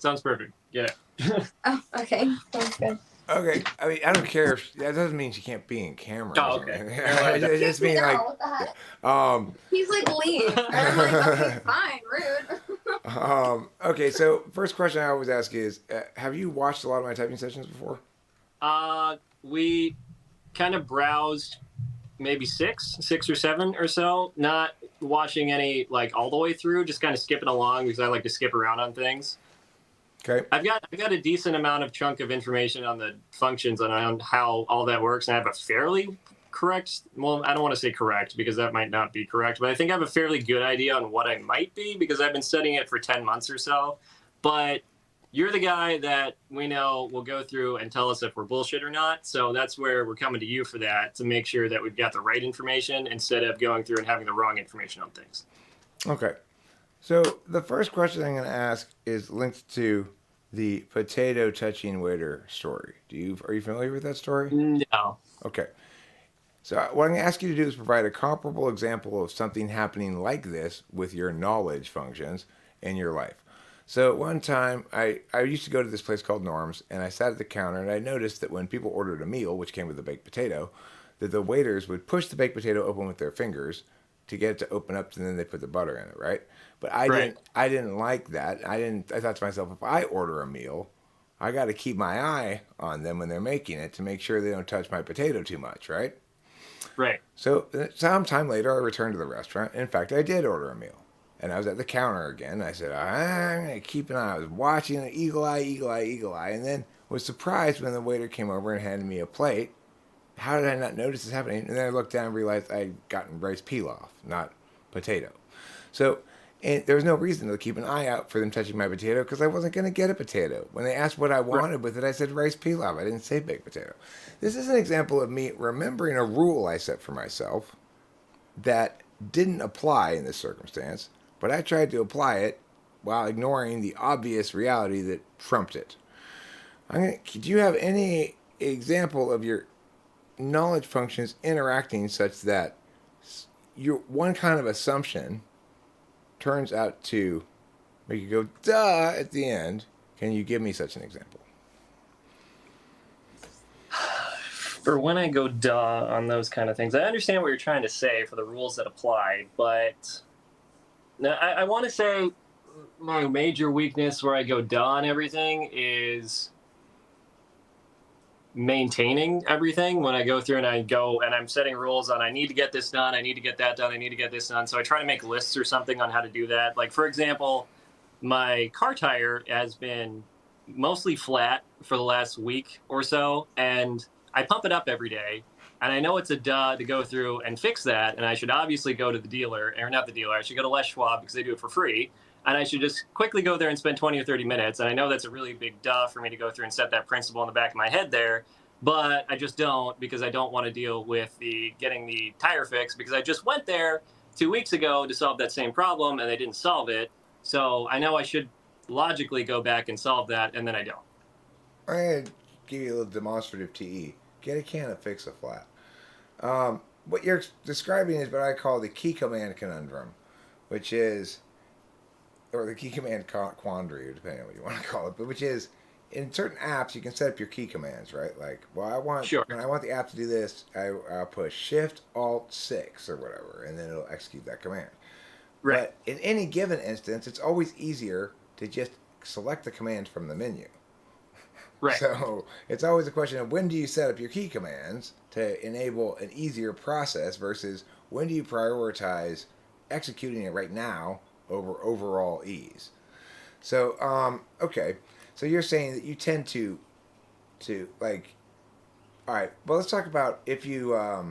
Sounds perfect. Get it. Oh, okay. Sounds good. Okay, I mean, I don't care if that doesn't mean she can't be in camera or Oh, something. okay. I just mean like, What the heck? um, He's like, leave. And I'm like, okay, fine, rude. okay. So first question I always ask is, have you watched a lot of my typing sessions before? We kind of browsed maybe six or seven or so, not watching any like all the way through, just kind of skipping along because I like to skip around on things. Okay. I've got a decent amount of chunk of information on the functions and on how all that works, and I have a fairly correct. Well, I don't want to say correct because that might not be correct, but I think I have a fairly good idea on what I might be because I've been studying it for 10 months or so. But you're the guy that we know will go through and tell us if we're bullshit or not. So that's where we're coming to you for that, to make sure that we've got the right information instead of going through and having the wrong information on things. Okay. So the first question I'm going to ask is linked to the potato touching waiter story. Are you familiar with that story? No. Okay. So what I'm going to ask you to do is provide a comparable example of something happening like this with your knowledge functions in your life. So one time I used to go to this place called Norm's, and I sat at the counter and I noticed that when people ordered a meal, which came with a baked potato, that the waiters would push the baked potato open with their fingers to get it to open up, and then they put the butter in it, right? But I didn't like that. I thought to myself, if I order a meal, I got to keep my eye on them when they're making it to make sure they don't touch my potato too much, right? Right. So some time later, I returned to the restaurant. In fact, I did order a meal. And I was at the counter again. I said, I'm going to keep an eye. I was watching it, eagle eye, and then was surprised when the waiter came over and handed me a plate. How did I not notice this happening? And then I looked down and realized I'd gotten rice pilaf, not potato. So there was no reason to keep an eye out for them touching my potato because I wasn't going to get a potato. When they asked what I wanted with it, I said rice pilaf. I didn't say baked potato. This is an example of me remembering a rule I set for myself that didn't apply in this circumstance, but I tried to apply it while ignoring the obvious reality that trumped it. Do you have any example of your knowledge functions interacting such that your one kind of assumption turns out to make you go duh at the end? Can you give me such an example? For when I go duh on those kind of things, I understand what you're trying to say for the rules that apply, but I want to say my major weakness where I go duh on everything is maintaining everything. When I go through and I'm setting rules on I need to get this done, I need to get that done, I need to get this done. So I try to make lists or something on how to do that. Like, for example, my car tire has been mostly flat for the last week or so, and I pump it up every day. And I know it's a duh to go through and fix that. And I should obviously go to the dealer, or not the dealer, I should go to Les Schwab because they do it for free. And I should just quickly go there and spend 20 or 30 minutes. And I know that's a really big duh for me to go through and set that principle in the back of my head there. But I just don't, because I don't want to deal with getting the tire fixed, because I just went there 2 weeks ago to solve that same problem and they didn't solve it. So I know I should logically go back and solve that, and then I don't. I'm going to give you a little demonstrative TE. Get a can of fix a flat. What you're describing is what I call the key command conundrum, which is, or the key command quandary, depending on what you want to call it, but which is, in certain apps, you can set up your key commands, right? Like, well, when I want the app to do this, I'll push Shift Alt 6 or whatever, and then it'll execute that command. Right. But in any given instance, it's always easier to just select the command from the menu. Right. So it's always a question of when do you set up your key commands to enable an easier process versus when do you prioritize executing it right now over overall ease. So, okay. So you're saying that you tend to like, all right, well, let's talk about if you are,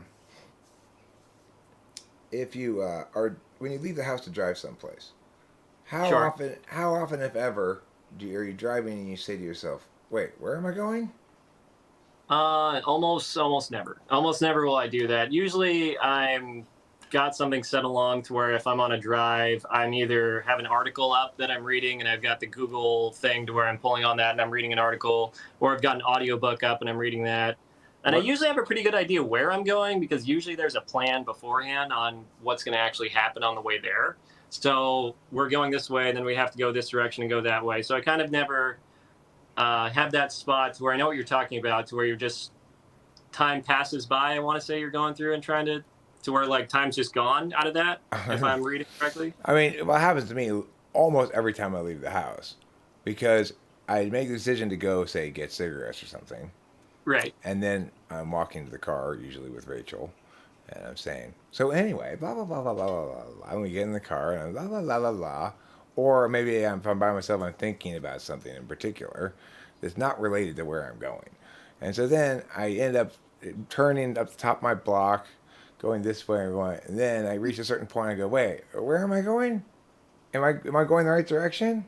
when you leave the house to drive someplace, how often, if ever, are you driving and you say to yourself, wait, where am I going? Almost never. Almost never will I do that. Usually I'm got something set along to where if I'm on a drive, I'm either have an article up that I'm reading and I've got the Google thing to where I'm pulling on that and I'm reading an article, or I've got an audiobook up and I'm reading that. And I usually have a pretty good idea where I'm going because usually there's a plan beforehand on what's going to actually happen on the way there. So we're going this way, and then we have to go this direction and go that way. So I kind of never have that spot to where I know what you're talking about, to where you're just time passes by. I want to say you're going through and trying to where like time's just gone out of that. If I'm reading correctly. I mean, what happens to me almost every time I leave the house, because I make the decision to go, say, get cigarettes or something, Right. and then I'm walking to the car, usually with Rachel, and I'm saying, so anyway, blah, blah, blah, blah, blah, blah, blah, blah. And we get in the car, and I'm blah, blah, blah, blah, blah. Or maybe if I'm by myself, I'm thinking about something in particular that's not related to where I'm going. And so then I end up turning up the top of my block, going this way and going, and then I reach a certain point, I go, wait, where am I going? Am I going the right direction?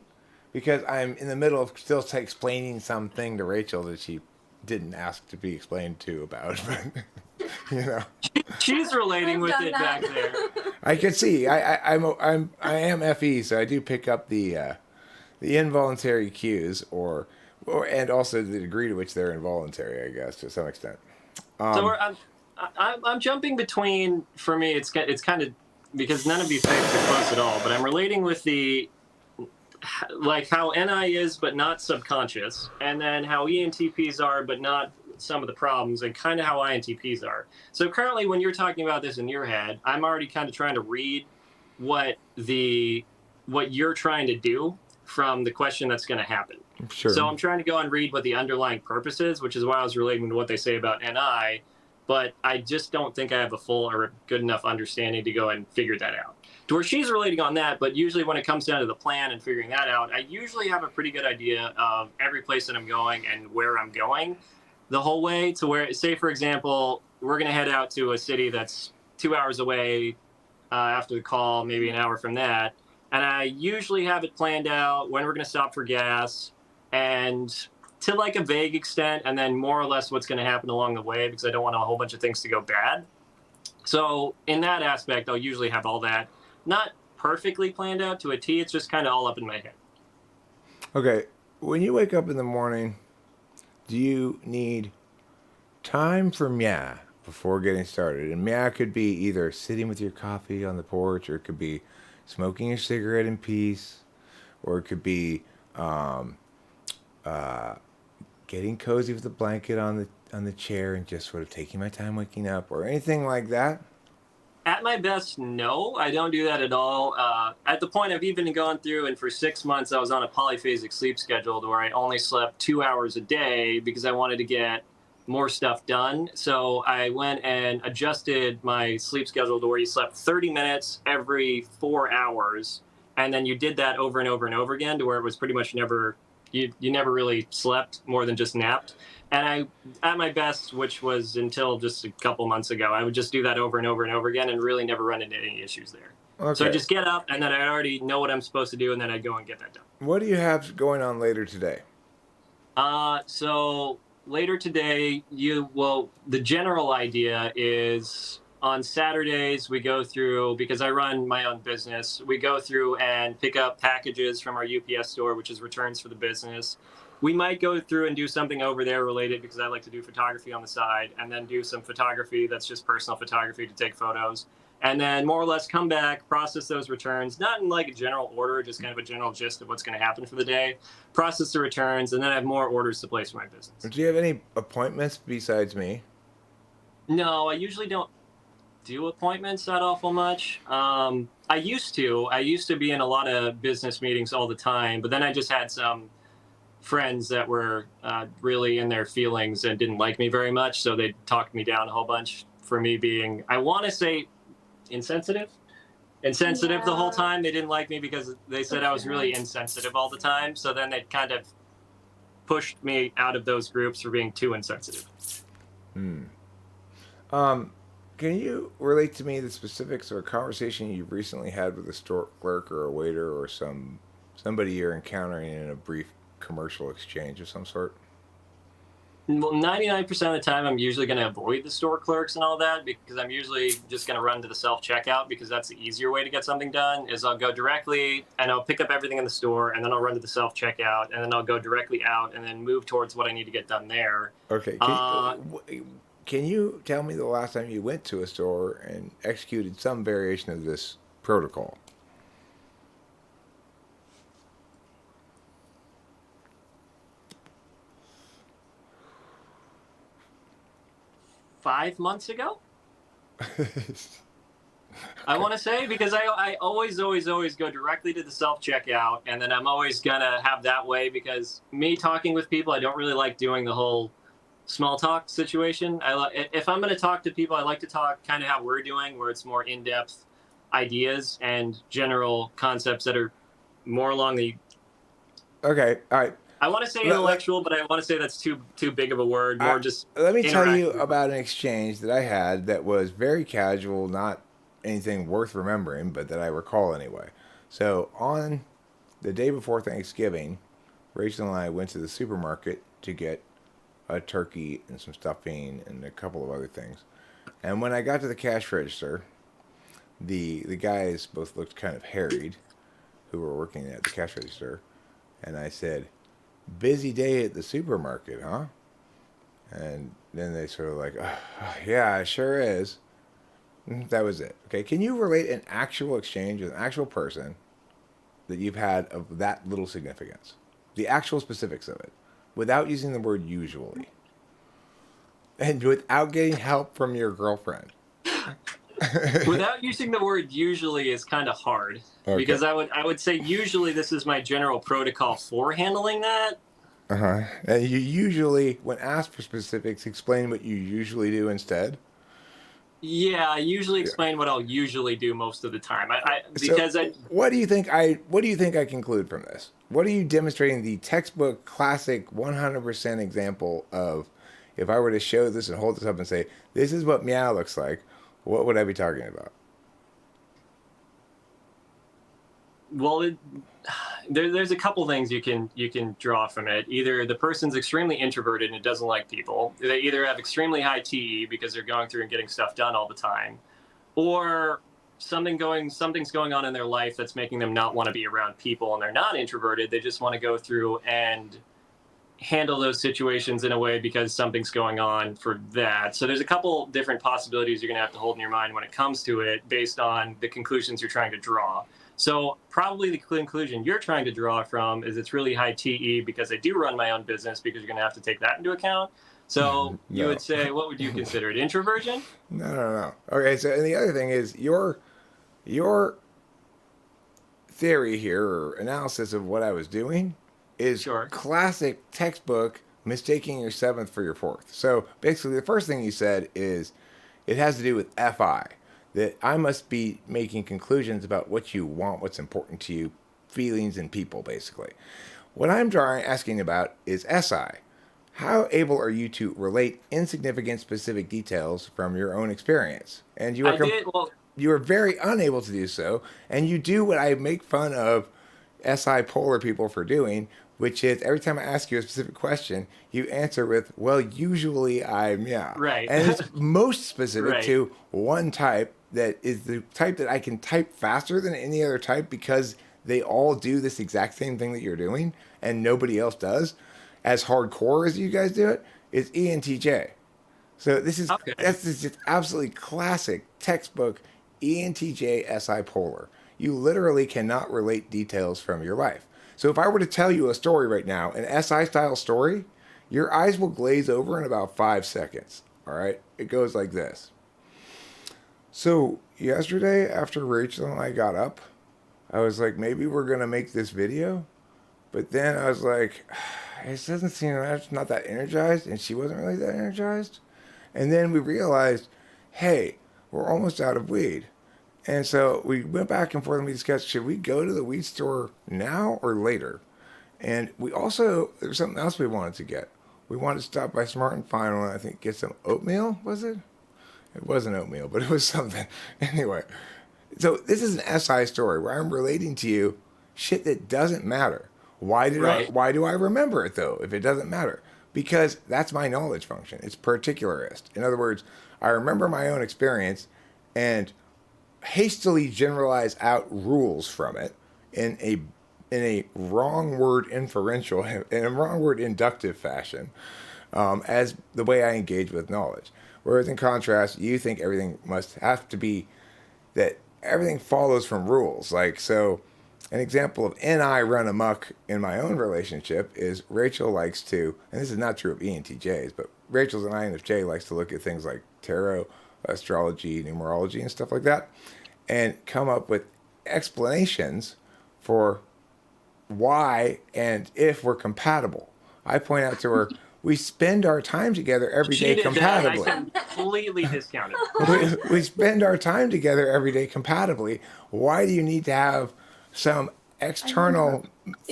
Because I'm in the middle of still explaining something to Rachel that she didn't ask to be explained to about. You know, She's relating with it back there. I can see. I am FE, so I do pick up the involuntary cues, and also the degree to which they're involuntary, I guess, to some extent. So I'm jumping between. For me, it's kind of because none of these things are close at all. But I'm relating with the like how NI is, but not subconscious, and then how ENTPs are, but not some of the problems, and kind of how INTPs are. So currently, when you're talking about this in your head, I'm already kind of trying to read what you're trying to do from the question that's going to happen. Sure. So I'm trying to go and read what the underlying purpose is, which is why I was relating to what they say about NI, but I just don't think I have a full or good enough understanding to go and figure that out. To where she's relating on that, but usually when it comes down to the plan and figuring that out, I usually have a pretty good idea of every place that I'm going and where I'm going the whole way, to where, say, for example, we're going to head out to a city that's 2 hours away after the call, maybe an hour from that. And I usually have it planned out when we're going to stop for gas, and to like a vague extent, and then more or less what's going to happen along the way, because I don't want a whole bunch of things to go bad. So in that aspect, I'll usually have all that not perfectly planned out to a T. It's just kind of all up in my head. Okay, when you wake up in the morning, do you need time for meow before getting started? And meow could be either sitting with your coffee on the porch, or it could be smoking a cigarette in peace, or it could be getting cozy with a blanket on the chair and just sort of taking my time waking up, or anything like that. At my best, no, I don't do that at all. At the point I've even gone through, and for 6 months I was on a polyphasic sleep schedule where I only slept 2 hours a day because I wanted to get more stuff done. So I went and adjusted my sleep schedule to where you slept 30 minutes every 4 hours. And then you did that over and over and over again, to where it was pretty much never, you never really slept more than just napped. And at my best, which was until just a couple months ago, I would just do that over and over and over again and really never run into any issues there. Okay. So I just get up, and then I already know what I'm supposed to do, and then I go and get that done. What do you have going on later today? So later today, the general idea is on Saturdays we go through, because I run my own business, we go through and pick up packages from our UPS store, which is returns for the business. We might go through and do something over there related, because I like to do photography on the side, and then do some photography that's just personal photography to take photos. And then more or less come back, process those returns, not in like a general order, just kind of a general gist of what's going to happen for the day, process the returns, and then I have more orders to place for my business. Do you have any appointments besides me? No, I usually don't do appointments that awful much. I used to be in a lot of business meetings all the time, but then I just had some friends that were really in their feelings and didn't like me very much, so they talked me down a whole bunch for me being, I want to say, insensitive the whole time. They didn't like me because they said I was really insensitive all the time, so then they kind of pushed me out of those groups for being too insensitive. Can you relate to me the specifics of a conversation you've recently had with a store clerk or a waiter, or somebody you're encountering in a brief commercial exchange of some sort? Well, 99% of the time, I'm usually going to avoid the store clerks and all that, because I'm usually just going to run to the self-checkout, because that's the easier way to get something done. Is I'll go directly and I'll pick up everything in the store, and then I'll run to the self-checkout, and then I'll go directly out and then move towards what I need to get done there. Okay. Can you tell me the last time you went to a store and executed some variation of this protocol? 5 months ago. I want to say, because I always go directly to the self-checkout, and then I'm always gonna have that way, because me talking with people, I don't really like doing the whole small talk situation. If I'm gonna talk to people, I like to talk kind of how we're doing, where it's more in-depth ideas and general concepts that are more along the. Okay, all right. I want to say intellectual, but I want to say that's too big of a word. More just. Let me tell you about an exchange that I had that was very casual, not anything worth remembering, but that I recall anyway. So on the day before Thanksgiving, Rachel and I went to the supermarket to get a turkey and some stuffing and a couple of other things. And when I got to the cash register, the guys both looked kind of harried who were working at the cash register. And I said, "Busy day at the supermarket, huh?" And then they sort of like, "Oh, yeah, it sure is." That was it. Okay, can you relate an actual exchange with an actual person that you've had of that little significance? The actual specifics of it, without using the word usually. And without getting help from your girlfriend. Without using the word usually is kind of hard. Okay. Because I would say usually this is my general protocol for handling that. Uh-huh. And you usually, when asked for specifics, explain what you usually do instead? Yeah, I usually explain what I'll usually do most of the time. What do you think I conclude from this? What are you demonstrating the textbook classic 100% example of? If I were to show this and hold this up and say, "This is what meow looks like," what would I be talking about? Well, there's a couple things you can draw from it. Either the person's extremely introverted and doesn't like people. They either have extremely high TE because they're going through and getting stuff done all the time, or something's going on in their life that's making them not want to be around people, and they're not introverted. They just want to go through and handle those situations in a way because something's going on for that. So there's a couple different possibilities you're going to have to hold in your mind when it comes to it based on the conclusions you're trying to draw. So probably the conclusion you're trying to draw from is it's really high TE because I do run my own business, because you're going to have to take that into account. So you would say, what would you consider it? Introversion? No. Okay, so and the other thing is your theory here or analysis of what I was doing is classic textbook mistaking your seventh for your fourth. So basically the first thing you said is it has to do with FI. That I must be making conclusions about what you want, what's important to you, feelings and people, basically. What I'm asking about is SI. How able are you to relate insignificant specific details from your own experience? And you are very unable to do so, and you do what I make fun of SI polar people for doing, which is every time I ask you a specific question, you answer with, "Well, usually I'm," yeah. Right. And it's most specific to one type that is the type that I can type faster than any other type because they all do this exact same thing that you're doing and nobody else does as hardcore as you guys do it, is ENTJ. So that's just absolutely classic textbook ENTJ SI polar. You literally cannot relate details from your life. So if I were to tell you a story right now, an SI style story, your eyes will glaze over in about 5 seconds. All right? It goes like this. So yesterday after Rachel and I got up, I was like, maybe we're going to make this video. But then I was like, it doesn't seem not that energized. And she wasn't really that energized. And then we realized, hey, we're almost out of weed. And so we went back and forth and we discussed, should we go to the weed store now or later? And there was something else we wanted to get. We wanted to stop by Smart and Final and I think get some oatmeal, was it? It wasn't oatmeal, but it was something. Anyway, so this is an SI story where I'm relating to you shit that doesn't matter. Why do I remember it though if it doesn't matter? Because that's my knowledge function. It's particularist. In other words, I remember my own experience and hastily generalize out rules from it in a wrong word inferential, in a wrong word inductive fashion, as the way I engage with knowledge. Whereas in contrast, you think everything must have to be that everything follows from rules. Like, so an example of NI run amok in my own relationship is Rachel likes to, and this is not true of ENTJs, but Rachel's an INFJ, likes to look at things like tarot, astrology, numerology, and stuff like that, and come up with explanations for why and if we're compatible. I point out to her, we spend our time together every day compatibly. I completely discounted it. We spend our time together every day compatibly. Why do you need to have some external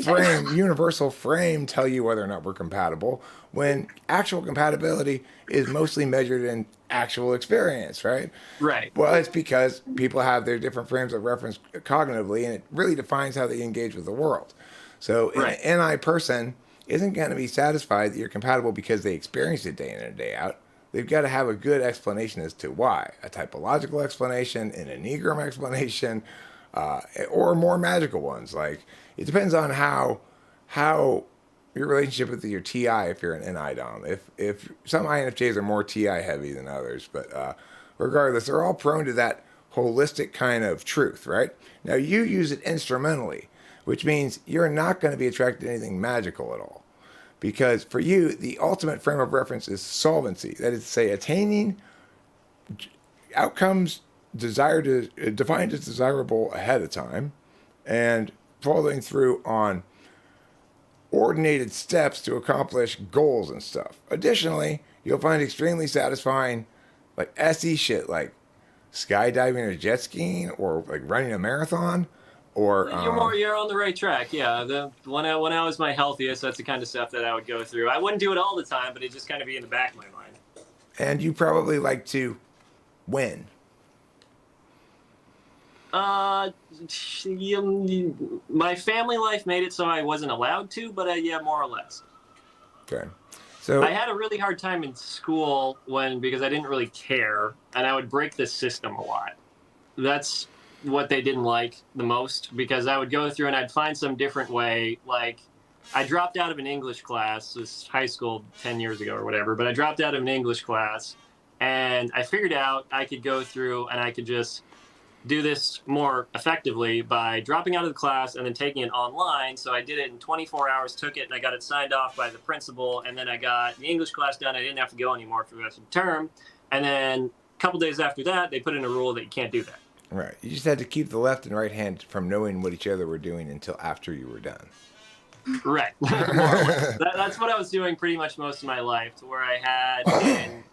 frame, universal frame, tell you whether or not we're compatible when actual compatibility is mostly measured in actual experience, right? Right. Well, it's because people have their different frames of reference cognitively, and it really defines how they engage with the world. So an NI person isn't going to be satisfied that you're compatible because they experience it day in and day out. They've got to have a good explanation as to why. A typological explanation, an enneagram explanation, or more magical ones. Like, it depends on how your relationship with your TI, if you're an NI dom. If some INFJs are more TI heavy than others, but regardless, they're all prone to that holistic kind of truth, right? Now, you use it instrumentally, which means you're not going to be attracted to anything magical at all. Because for you, the ultimate frame of reference is solvency. That is to say, attaining outcomes defined as desirable ahead of time, and following through on ordinated steps to accomplish goals and stuff. Additionally, you'll find extremely satisfying, like SE shit, like skydiving or jet skiing, or like running a marathon. Or you're on the right track. Yeah, when I was my healthiest, that's the kind of stuff that I would go through. I wouldn't do it all the time, but it just kind of be in the back of my mind. And you probably like to win. My family life made it so I wasn't allowed to, but yeah, more or less. Okay. So I had a really hard time in school because I didn't really care, and I would break the system a lot. That's what they didn't like the most, because I would go through and I'd find some different way. Like, I dropped out of an English class, this high school 10 years ago or whatever, but I dropped out of an English class, and I figured out I could go through and I could just do this more effectively by dropping out of the class and then taking it online. So I did it in 24 hours, took it, and I got it signed off by the principal, and then I got the English class done. I didn't have to go anymore for the rest of the term. And then a couple days after that, they put in a rule that you can't do that. Right. You just had to keep the left and right hand from knowing what each other were doing until after you were done. Right. That's what I was doing pretty much most of my life, to where I had,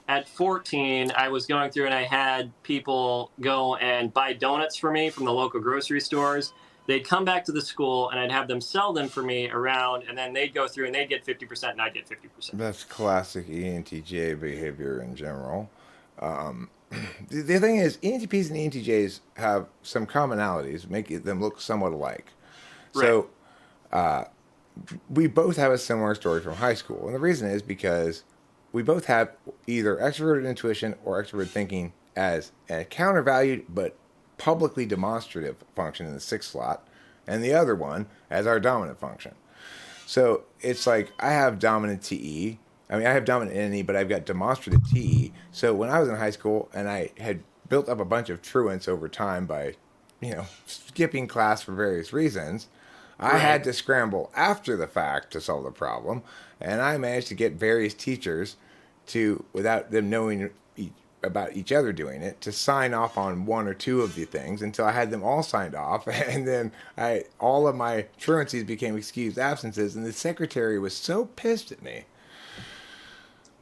at 14, I was going through and I had people go and buy donuts for me from the local grocery stores. They'd come back to the school and I'd have them sell them for me around, and then they'd go through and they'd get 50% and I'd get 50%. That's classic ENTJ behavior in general. The thing is, ENTPs and ENTJs have some commonalities, making them look somewhat alike. Right. So, we both have a similar story from high school. And the reason is because we both have either extroverted intuition or extroverted thinking as a countervalued but publicly demonstrative function in the 6th slot, and the other one as our dominant function. So it's like I have dominant TE. I mean, I have dominant NE, but I've got demonstrative TE. So when I was in high school and I had built up a bunch of truants over time by, skipping class for various reasons, I had to scramble after the fact to solve the problem. And I managed to get various teachers to, without them knowing about each other doing it, to sign off on one or two of the things until I had them all signed off. And then all of my truancies became excused absences. And the secretary was so pissed at me.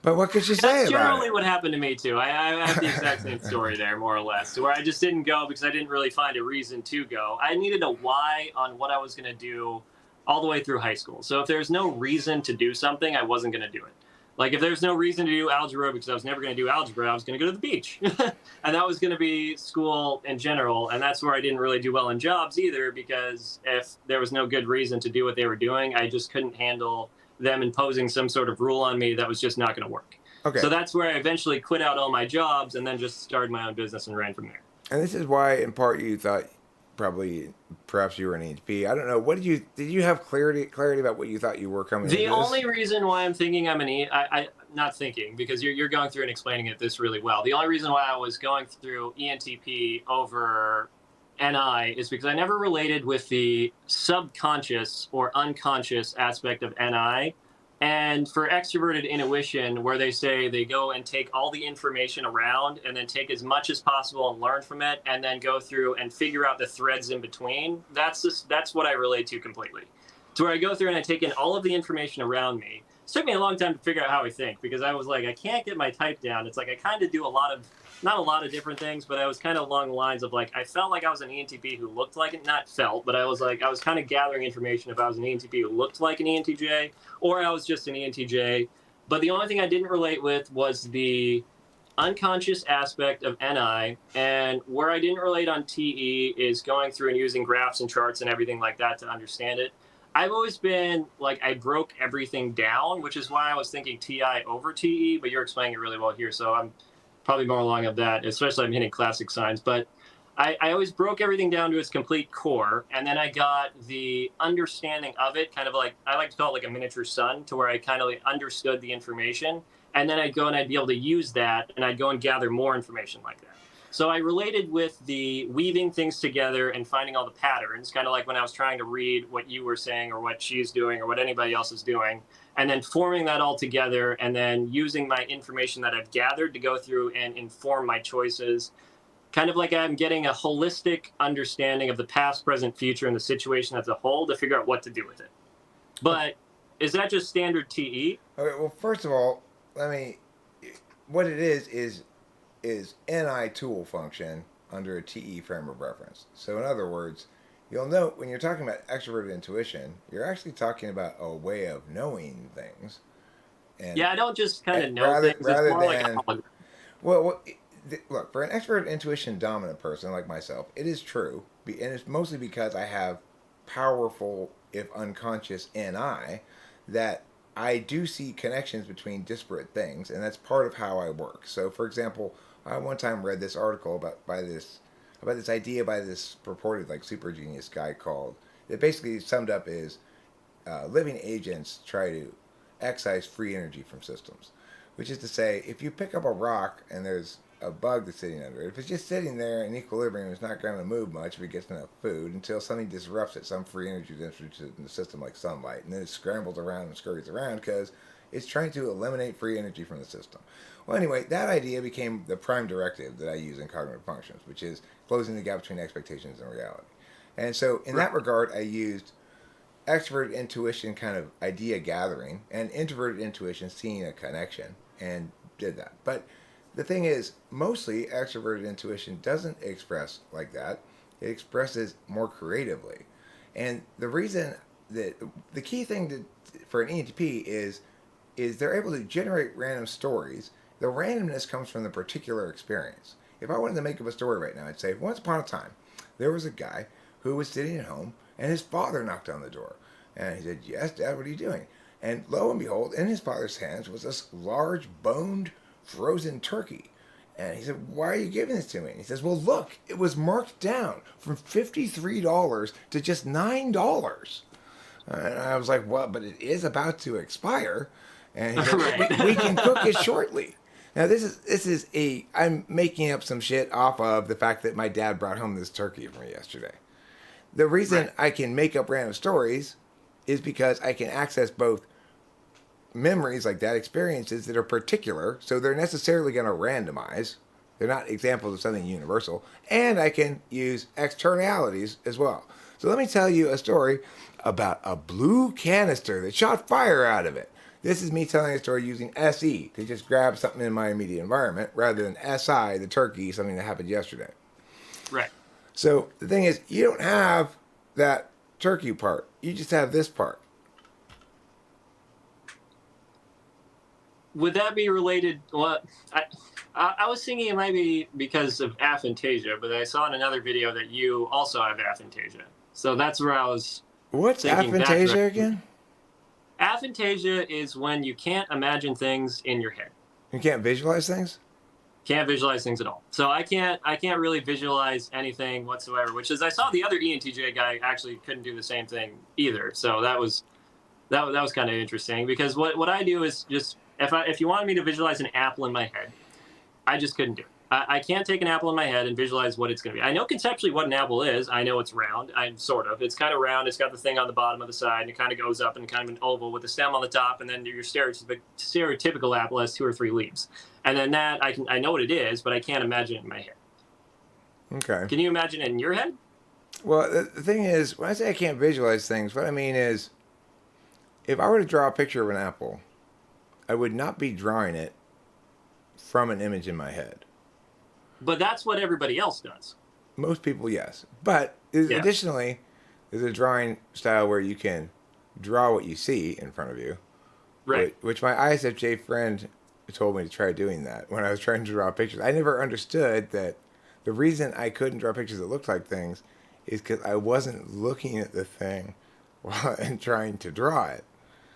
But what could you say about it? That's generally what happened to me, too. I have the exact same story there, more or less, where I just didn't go because I didn't really find a reason to go. I needed a why on what I was going to do all the way through high school. So if there's no reason to do something, I wasn't going to do it. Like, if there's no reason to do algebra because I was never going to do algebra, I was going to go to the beach. And that was going to be school in general. And that's where I didn't really do well in jobs either, because if there was no good reason to do what they were doing, I just couldn't handle them imposing some sort of rule on me that was just not going to work. Okay. So that's where I eventually quit out all my jobs and then just started my own business and ran from there. And this is why, in part, you thought perhaps you were an ENTP. I don't know. Did you have clarity about what you thought you were coming? The only reason why I'm thinking I'm an not thinking, because you're going through and explaining it this really well. The only reason why I was going through ENTP over NI is because I never related with the subconscious or unconscious aspect of NI And for extroverted intuition, where they say they go and take all the information around and then take as much as possible and learn from it, and then go through and figure out the threads in between, that's what I relate to completely. To where I go through and I take in all of the information around me. It took me a long time to figure out how I think, because I was like, I can't get my type down. It's like I kind of do not a lot of different things, but I was kind of along the lines of like, I felt like I was an ENTP who looked like it, not felt, but I was kind of gathering information if I was an ENTP who looked like an ENTJ, or I was just an ENTJ. But the only thing I didn't relate with was the unconscious aspect of NI, and where I didn't relate on TE is going through and using graphs and charts and everything like that to understand it. I've always been like, I broke everything down, which is why I was thinking TI over TE, but you're explaining it really well here, so I'm probably more along of that, especially I'm hitting classic signs. But I always broke everything down to its complete core, and then I got the understanding of it, kind of like, I like to call it like a miniature sun, to where I kind of like understood the information, and then I'd go and I'd be able to use that, and I'd go and gather more information like that. So I related with the weaving things together and finding all the patterns, kind of like when I was trying to read what you were saying or what she's doing or what anybody else is doing, and then forming that all together and then using my information that I've gathered to go through and inform my choices. Kind of like I'm getting a holistic understanding of the past, present, future, and the situation as a whole to figure out what to do with it. But is that just standard TE? Okay, well, first of all, what it is NI tool function under a TE frame of reference. So in other words, you'll note when you're talking about extroverted intuition, you're actually talking about a way of knowing things. And yeah, I don't just kind of know things. It's more like a look, for an extroverted intuition dominant person like myself, it is true, and it's mostly because I have powerful, if unconscious, NI, that I do see connections between disparate things, and that's part of how I work. So, for example, I one time read this article about this idea by this purported like super genius guy called. It basically summed up is living agents try to excise free energy from systems, which is to say, if you pick up a rock and there's a bug that's sitting under it, if it's just sitting there in equilibrium, it's not going to move much if it gets enough food until something disrupts it, some free energy is introduced in the system like sunlight, and then it scrambles around and scurries around because it's trying to eliminate free energy from the system. Well, anyway, that idea became the prime directive that I use in cognitive functions, which is closing the gap between expectations and reality. And so in that regard, I used extroverted intuition kind of idea gathering and introverted intuition seeing a connection and did that. But the thing is, mostly extroverted intuition doesn't express like that. It expresses more creatively. And the reason that the key thing for an ENTP is they're able to generate random stories. The randomness comes from the particular experience. If I wanted to make up a story right now, I'd say, once upon a time, there was a guy who was sitting at home and his father knocked on the door. And he said, "Yes, Dad, what are you doing?" And lo and behold, in his father's hands was this large, boned, frozen turkey. And he said, "Why are you giving this to me?" And he says, "Well, look, it was marked down from $53 to just $9. And I was like, "Well, but it is about to expire." And he said, we can cook it shortly. Now, I'm making up some shit off of the fact that my dad brought home this turkey for me yesterday. The reason I can make up random stories is because I can access both memories like that, experiences that are particular, so they're necessarily going to randomize. They're not examples of something universal. And I can use externalities as well. So let me tell you a story about a blue canister that shot fire out of it. This is me telling a story using SE to just grab something in my immediate environment rather than SI, the turkey, something that happened yesterday. Right. So the thing is, you don't have that turkey part. You just have this part. Would that be related? Well, I was thinking it might be because of aphantasia, but I saw in another video that you also have aphantasia. So that's where I was. What's aphantasia again? Aphantasia is when you can't imagine things in your head. You can't visualize things? Can't visualize things at all. So I can't really visualize anything whatsoever, which is I saw the other ENTJ guy actually couldn't do the same thing either. So that was kind of interesting because what I do is just if you wanted me to visualize an apple in my head, I just couldn't do it. I can't take an apple in my head and visualize what it's going to be. I know conceptually what an apple is. I know it's round. I'm sort of. It's kind of round. It's got the thing on the bottom of the side, and it kind of goes up in kind of an oval with a stem on the top, and then your stereotypical apple has 2 or 3 leaves. And then that I know what it is, but I can't imagine it in my head. Okay. Can you imagine it in your head? Well, the thing is, when I say I can't visualize things, what I mean is, if I were to draw a picture of an apple, I would not be drawing it from an image in my head. But that's what everybody else does. Most people, yes. But additionally, there's a drawing style where you can draw what you see in front of you. Right. Which my ISFJ friend told me to try doing that when I was trying to draw pictures. I never understood that the reason I couldn't draw pictures that looked like things is because I wasn't looking at the thing and trying to draw it.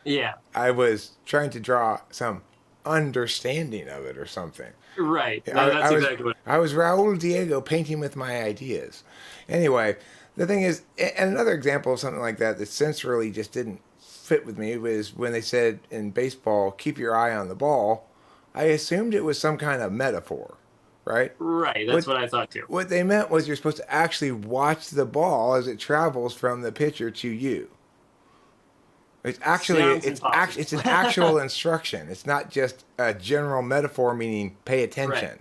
Yeah. I was trying to draw some understanding of it or something. Right. That's exactly what. I was Raul Diego painting with my ideas. Anyway, the thing is, and another example of something like that sensorily just didn't fit with me was when they said in baseball, keep your eye on the ball. I assumed it was some kind of metaphor, right? Right. That's what I thought too. What they meant was you're supposed to actually watch the ball as it travels from the pitcher to you. It's actually it's an actual instruction. It's not just a general metaphor meaning pay attention. Right.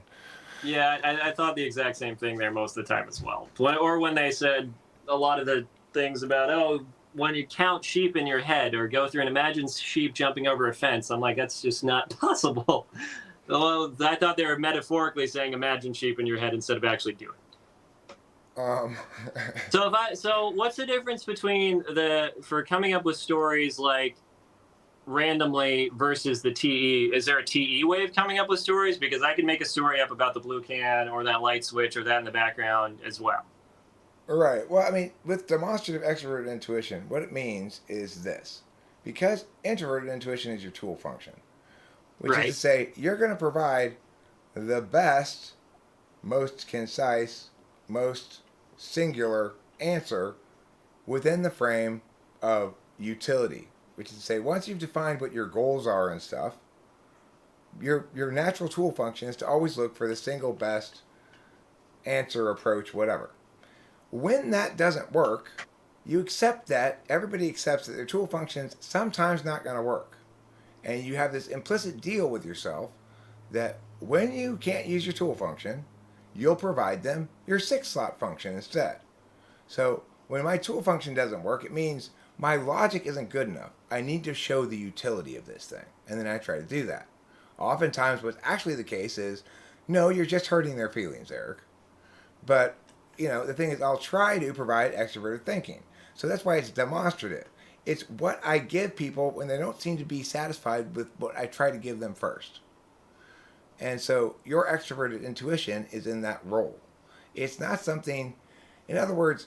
Yeah, I thought the exact same thing there most of the time as well. Or when they said a lot of the things about, when you count sheep in your head or go through and imagine sheep jumping over a fence, I'm like, that's just not possible. Well, I thought they were metaphorically saying imagine sheep in your head instead of actually doing it. So what's the difference between for coming up with stories like randomly versus the TE? Is there a TE way of coming up with stories? Because I can make a story up about the blue can or that light switch or that in the background as well. Right. Well, I mean, with demonstrative extroverted intuition, what it means is this. Because introverted intuition is your tool function, which is to say you're going to provide the best, most concise, most singular answer within the frame of utility, which is to say once you've defined what your goals are and stuff, your natural tool function is to always look for the single best answer, approach, whatever. When that doesn't work, you accept that, everybody accepts that their tool function's sometimes not going to work. And you have this implicit deal with yourself that when you can't use your tool function, you'll provide them your 6-slot function instead. So when my tool function doesn't work, it means my logic isn't good enough. I need to show the utility of this thing. And then I try to do that. Oftentimes what's actually the case is, no, you're just hurting their feelings, Eric. But, the thing is, I'll try to provide extroverted thinking. So that's why it's demonstrative. It's what I give people when they don't seem to be satisfied with what I try to give them first. And so your extroverted intuition is in that role. It's not something, in other words,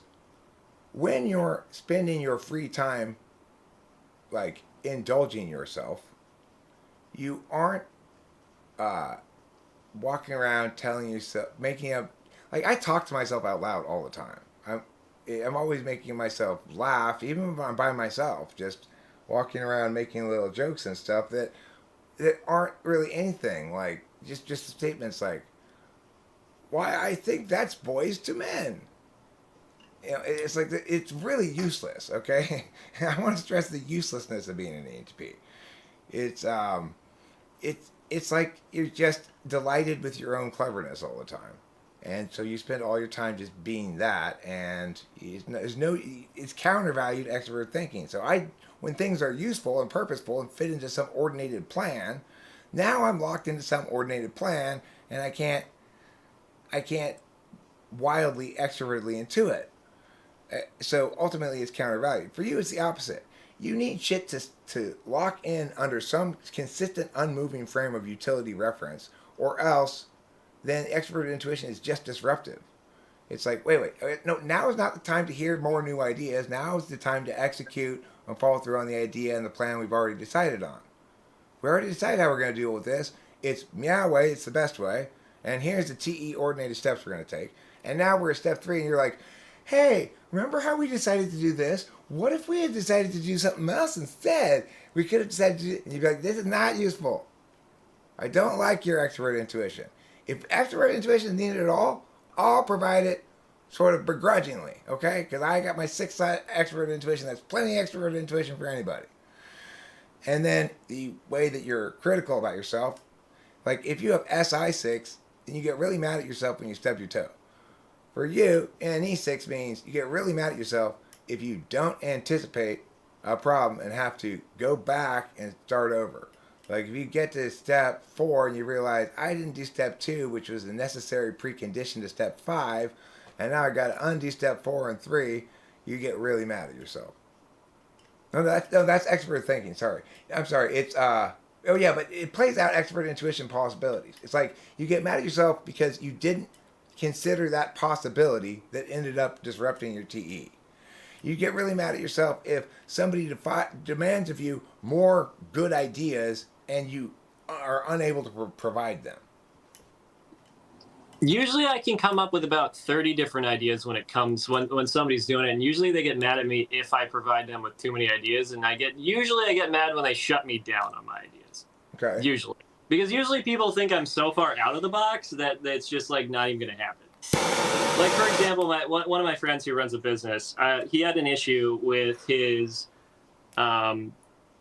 when you're spending your free time, like indulging yourself, you aren't walking around telling yourself, making up, like I talk to myself out loud all the time. I'm always making myself laugh, even if I'm by myself, just walking around making little jokes and stuff that aren't really anything, like just statements like, why I think that's boys to men. It's like, it's really useless, okay? I want to stress the uselessness of being an ENTP. It's like you're just delighted with your own cleverness all the time. And so you spend all your time just being that, and it's countervalued extrovert thinking. So when things are useful and purposeful and fit into some ordinated plan, now I'm locked into some ordinated plan, and I can't wildly extrovertly intuit. So ultimately, it's countervalued. For you, it's the opposite. You need shit to lock in under some consistent, unmoving frame of utility reference, or else then extroverted intuition is just disruptive. It's like, wait, no, now is not the time to hear more new ideas. Now is the time to execute and follow through on the idea and the plan we've already decided on. We already decided how we're going to deal with this. It's meow way, it's the best way. And here's the TE ordinated steps we're going to take. And now we're at step 3, and you're like, hey, remember how we decided to do this? What if we had decided to do something else instead? We could have decided to do it. And you'd be like, this is not useful. I don't like your extroverted intuition. if extrovert intuition is needed at all, I'll provide it sort of begrudgingly, okay? Because I got my 6 extrovert intuition. That's plenty of extrovert intuition for anybody. And then the way that you're critical about yourself, like if you have SI6, then you get really mad at yourself when you stub your toe. For you, NE6 means you get really mad at yourself if you don't anticipate a problem and have to go back and start over. Like if you get to step 4 and you realize I didn't do step 2, which was a necessary precondition to step 5, and now I got to undo step 4 and 3, you get really mad at yourself. No, that's expert thinking. Sorry, I'm sorry. It's oh yeah, but it plays out expert intuition possibilities. It's like you get mad at yourself because you didn't consider that possibility that ended up disrupting your TE. You get really mad at yourself if somebody demands of you more good ideas and you are unable to provide them. Usually I can come up with about 30 different ideas when when somebody's doing it, and usually they get mad at me if I provide them with too many ideas, and usually I get mad when they shut me down on my ideas. Okay. Usually. Because usually people think I'm so far out of the box that it's just like not even going to happen. Like for example, one of my friends who runs a business, he had an issue with his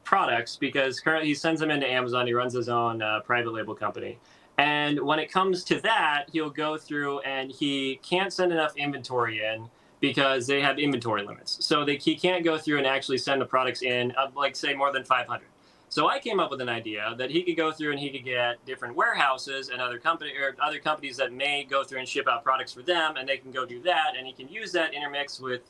products because currently he sends them into Amazon. He runs his own private label company. And when it comes to that, he'll go through and he can't send enough inventory in because they have inventory limits. So he can't go through and actually send the products in, like say more than 500. So I came up with an idea that he could go through and he could get different warehouses and other companies that may go through and ship out products for them, and they can go do that, and he can use that intermixed with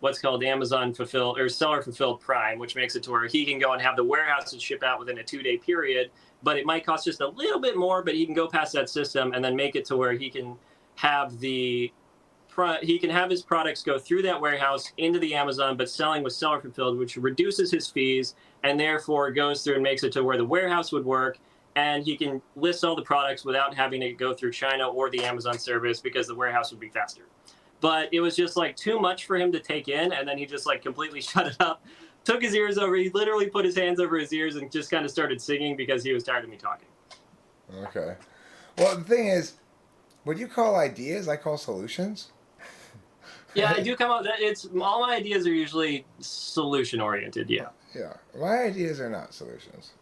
what's called Amazon fulfilled or seller fulfilled Prime, which makes it to where he can go and have the warehouses ship out within a 2-day period, but it might cost just a little bit more, but he can go past that system and then make it to where he can have his products go through that warehouse into the Amazon, but selling with seller fulfilled, which reduces his fees and therefore goes through and makes it to where the warehouse would work, and he can list all the products without having to go through China or the Amazon service because the warehouse would be faster. But it was just like too much for him to take in, and then he just like completely shut it up, took his ears over, he literally put his hands over his ears and just kind of started singing because he was tired of me talking. Okay. Well, the thing is, what you call ideas, I call solutions. Yeah, I do come up. All my ideas are usually solution oriented. Yeah. Yeah, my ideas are not solutions.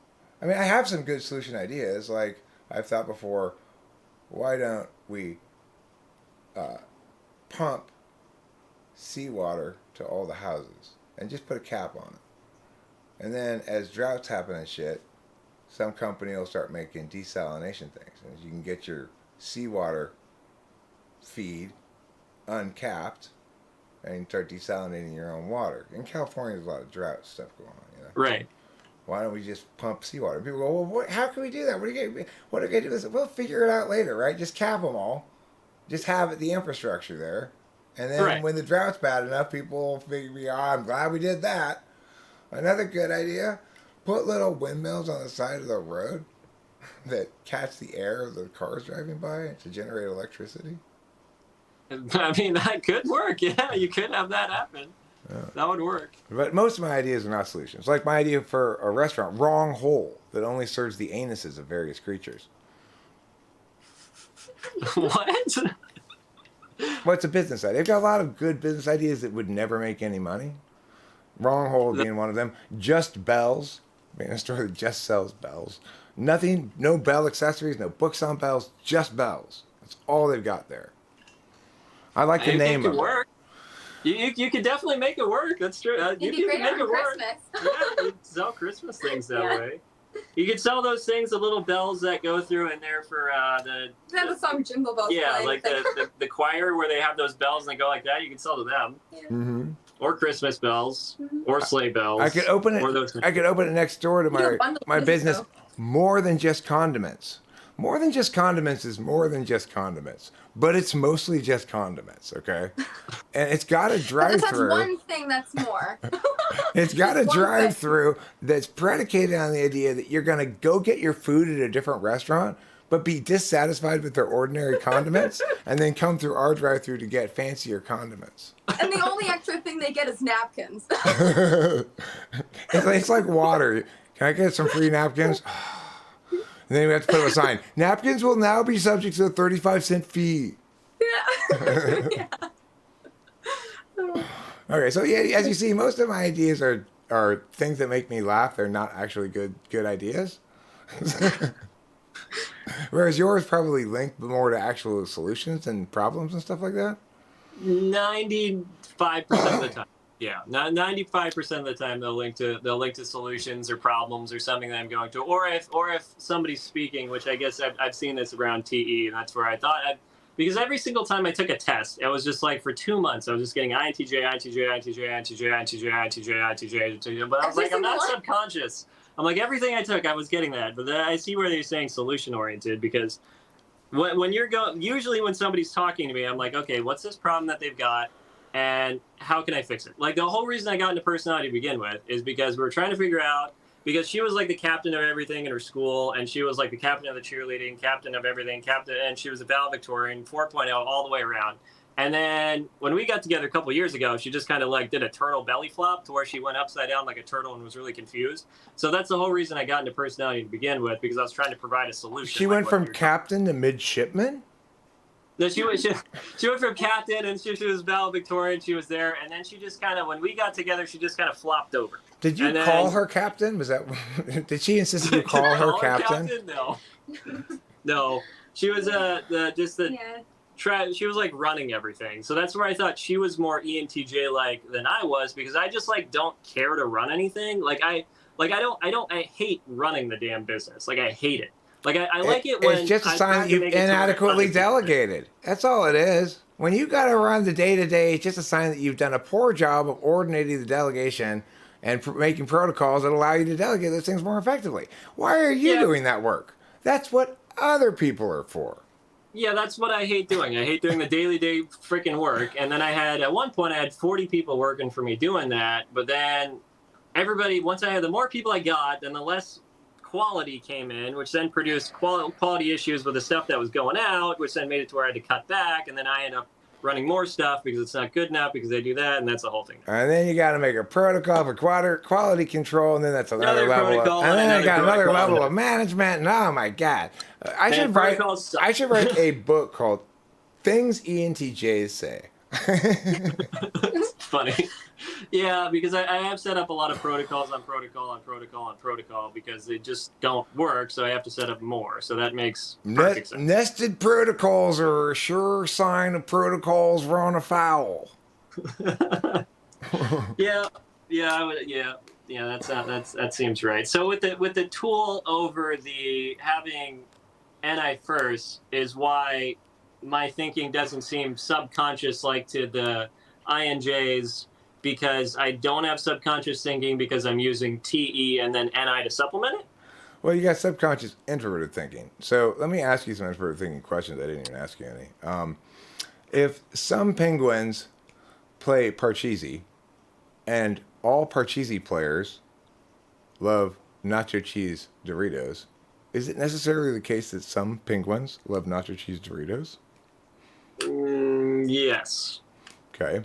I mean, I have some good solution ideas. Like I've thought before, why don't we pump seawater to all the houses and just put a cap on it? And then as droughts happen and shit, some company will start making desalination things, and you can get your seawater feed uncapped and start desalinating your own water. In California, there's a lot of drought stuff going on, you know? Right. Why don't we just pump seawater? People go, well, how can we do that? What are you going to do this? We'll figure it out later, right? Just cap them all. Just have the infrastructure there. And then when the drought's bad enough, people will figure, I'm glad we did that. Another good idea, put little windmills on the side of the road that catch the air of the cars driving by to generate electricity. I mean, that could work. Yeah, you could have that happen. Yeah. That would work. But most of my ideas are not solutions. Like my idea for a restaurant, wrong hole, that only serves the anuses of various creatures. What? Well, it's a business idea. I've got a lot of good business ideas that would never make any money. Wrong hole being one of them. Just bells. I mean, a store that just sells bells. Nothing, no bell accessories, no books on bells, just bells. That's all they've got there. I like the name of it. Work. You could definitely make it work. That's true. You can make it work. Yeah, you sell Christmas things that way. You could sell those things, the little bells that go through in there for the song Jingle Bells. Yeah, like the choir where they have those bells and they go like that. You can sell to them. Yeah. Mm-hmm. Or Christmas bells, or sleigh bells. I could open it. I could open it next door to my business. More than just condiments. More than just condiments is more than just condiments, but it's mostly just condiments, okay? And it's got a drive-through. That's one thing that's more. It's got a drive-through that's predicated on the idea that you're going to go get your food at a different restaurant, but be dissatisfied with their ordinary condiments, and then come through our drive-through to get fancier condiments. And the only extra thing they get is napkins. It's like water. Can I get some free napkins? And then we have to put up a sign. Napkins will now be subject to a 35-cent fee. Yeah. Yeah. Okay, so yeah, as you see, most of my ideas are things that make me laugh. They're not actually good ideas. Whereas yours probably linked more to actual solutions and problems and stuff like that. 95% of the time. Yeah, 95% of the time they'll link to solutions or problems or something that I'm going to, or if somebody's speaking, which I guess I've seen this around TE, and that's where I thought because every single time I took a test, it was just like for 2 months I was just getting INTJ, INTJ, INTJ, INTJ, INTJ, INTJ, INTJ, but I was like, I'm not subconscious. I'm like, everything I took, I was getting that, but then I see where they're saying solution oriented, because when you're usually when somebody's talking to me, I'm like, okay, what's this problem that they've got, and how can I fix it? Like, the whole reason I got into personality to begin with is because we were trying to figure out, because she was like the captain of everything in her school, and she was like the captain of the cheerleading, captain of everything, and she was a valedictorian, 4.0 all the way around. And then when we got together a couple years ago, she just kind of like did a turtle belly flop to where she went upside down like a turtle and was really confused. So that's the whole reason I got into personality to begin with, because I was trying to provide a solution. She went from captain to midshipman? No, she went from captain, and she was valedictorian. She was there, and then she just kind of, when we got together, she just kind of flopped over. Did you call her captain? Was that? Did she insist you call her captain? No, no. She was she was like running everything. So that's where I thought she was more ENTJ like than I was, because I just like don't care to run anything. I hate running the damn business. Like, I hate it. Like, I like it when it's just a sign that you've inadequately delegated. That's all it is. When you got to run the day-to-day, it's just a sign that you've done a poor job of coordinating the delegation and making protocols that allow you to delegate those things more effectively. Why are you doing that work? That's what other people are for. Yeah, that's what I hate doing. I hate doing the daily freaking work. And then at one point, I had 40 people working for me doing that. But then once I had the more people I got, then the less quality came in, which then produced quality issues with the stuff that was going out, which then made it to where I had to cut back, and then I end up running more stuff because it's not good enough because they do that, and that's the whole thing. And then you got to make a protocol for quality control, and then that's another level. And then I got another level of management, and oh my god, I should write a book called "Things ENTJs Say." It's funny. Yeah, because I have set up a lot of protocols on protocol because they just don't work, so I have to set up more. So that makes perfect sense. Nested protocols are a sure sign of protocols run afoul. Yeah, that seems right. So with the tool over the having NI first is why my thinking doesn't seem subconscious like to the INJs, because I don't have subconscious thinking because I'm using TE and then NI to supplement it. Well, you got subconscious introverted thinking. So let me ask you some introverted thinking questions. I didn't even ask you any. If some penguins play Parcheesi, and all Parcheesi players love nacho cheese Doritos, is it necessarily the case that some penguins love nacho cheese Doritos? Yes. Okay.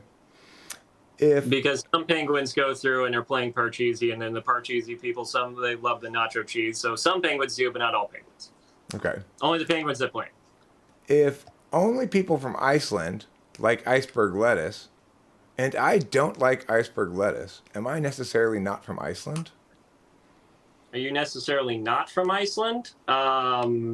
Because some penguins go through and they're playing Parcheesi, and then the Parcheesi people, they love the nacho cheese. So some penguins do, but not all penguins. Okay. Only the penguins that play. If only people from Iceland like iceberg lettuce, and I don't like iceberg lettuce, am I necessarily not from Iceland? Are you necessarily not from Iceland? Well,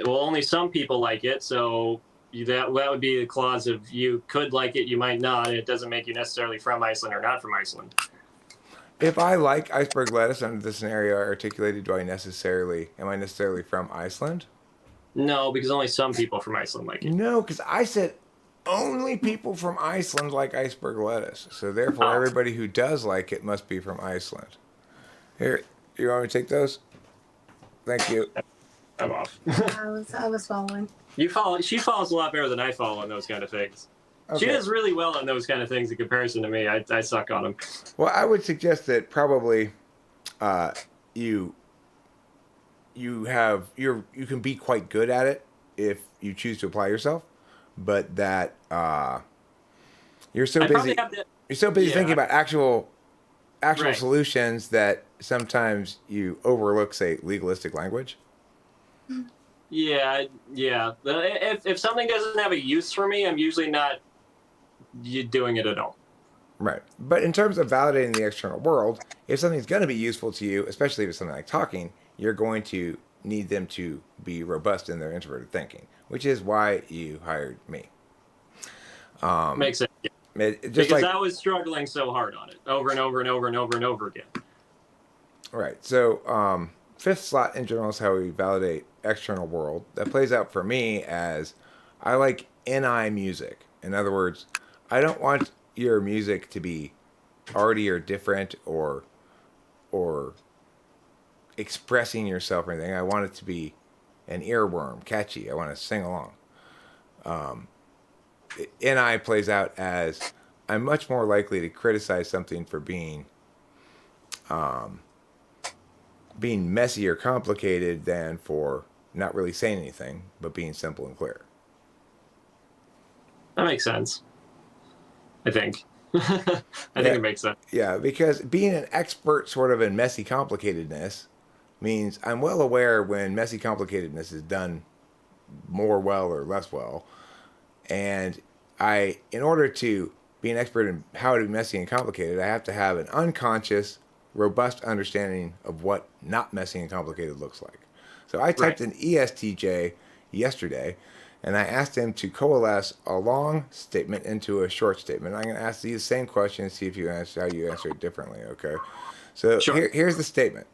only some people like it, so that would be the clause of you could like it, you might not, and it doesn't make you necessarily from Iceland or not from Iceland. If I like iceberg lettuce under the scenario I articulated, am I necessarily from Iceland? No, because only some people from Iceland like it. No, because I said only people from Iceland like iceberg lettuce. So therefore, everybody who does like it must be from Iceland. Here, you want me to take those? Thank you. I'm off. I was following. She follows a lot better than I follow on those kind of things. Okay. She does really well on those kind of things in comparison to me. I suck on them. Well, I would suggest that probably you can be quite good at it if you choose to apply yourself, but that you're so busy thinking about actual right. solutions that sometimes you overlook, say, legalistic language. Yeah, yeah. If something doesn't have a use for me, I'm usually not doing it at all. Right. But in terms of validating the external world, if something's going to be useful to you, especially if it's something like talking, you're going to need them to be robust in their introverted thinking, which is why you hired me. Makes sense. Yeah. Just because like I was struggling so hard on it over and over and over and over and over again. right. So fifth slot in general is how we validate external world. That plays out for me as I like NI music. In other words, I don't want your music to be arty or different or expressing yourself or anything. I want it to be an earworm, catchy. I want to sing along. NI plays out as I'm much more likely to criticize something for being messy or complicated than for not really saying anything but being simple and clear. That makes sense. I think. I think it makes sense. Yeah, because being an expert sort of in messy complicatedness means I'm well aware when messy complicatedness is done more well or less well. And in order to be an expert in how to be messy and complicated, I have to have an unconscious, robust understanding of what not messy and complicated looks like. So I typed in ESTJ yesterday, and I asked him to coalesce a long statement into a short statement. I'm going to ask you the same question and see if you answer how you answer it differently. Okay. So here's the statement.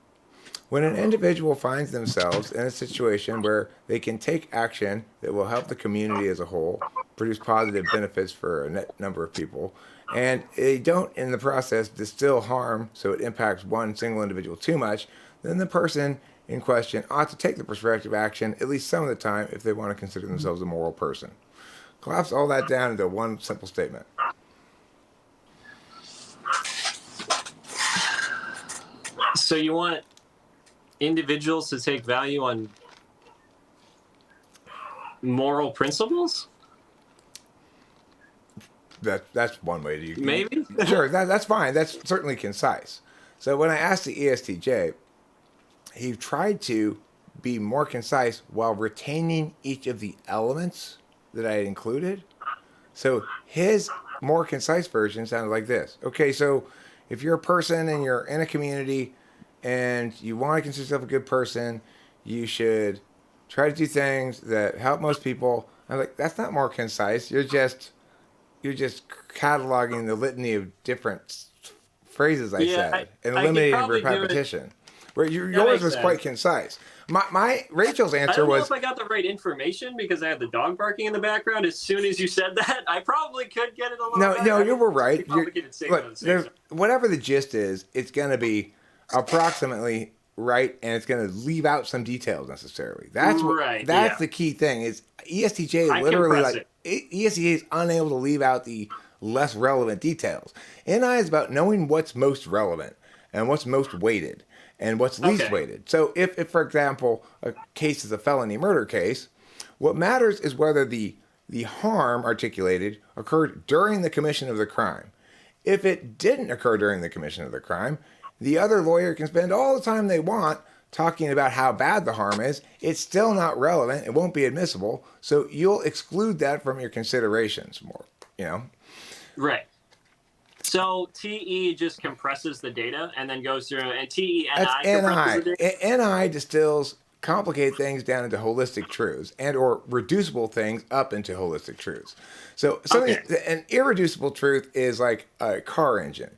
When an individual finds themselves in a situation where they can take action that will help the community as a whole, produce positive benefits for a net number of people, and they don't in the process distill harm so it impacts one single individual too much, then the person in question ought to take the prospective action at least some of the time if they want to consider themselves a moral person. Collapse all that down into one simple statement. So you want individuals to take value on moral principles? That's one way to maybe. Sure, that's fine. That's certainly concise. So when I asked the ESTJ, he tried to be more concise while retaining each of the elements that I had included. So his more concise version sounded like this. Okay, so if you're a person and you're in a community and you want to consider yourself a good person, you should try to do things that help most people. I'm like, that's not more concise. You're just cataloging the litany of different phrases I said and eliminating repetition. Where yours was quite concise. My Rachel's answer was. I don't know if I got the right information because I had the dog barking in the background. As soon as you said that, I probably could get it a little better. No, you were right. Whatever the gist is, it's going to be approximately right, and it's going to leave out some details necessarily. That's right. That's the key thing. Is ESTJ literally ESTJ is unable to leave out the less relevant details. NI is about knowing what's most relevant and what's most weighted and what's least weighted. So if, for example, a case is a felony murder case, what matters is whether the harm articulated occurred during the commission of the crime. If it didn't occur during the commission of the crime, the other lawyer can spend all the time they want talking about how bad the harm is. It's still not relevant. It won't be admissible. So you'll exclude that from your considerations more, Right. So TE just compresses the data and then goes through, and TE compresses the data? NI distills complicated things down into holistic truths and or reducible things up into holistic truths. So an irreducible truth is like a car engine.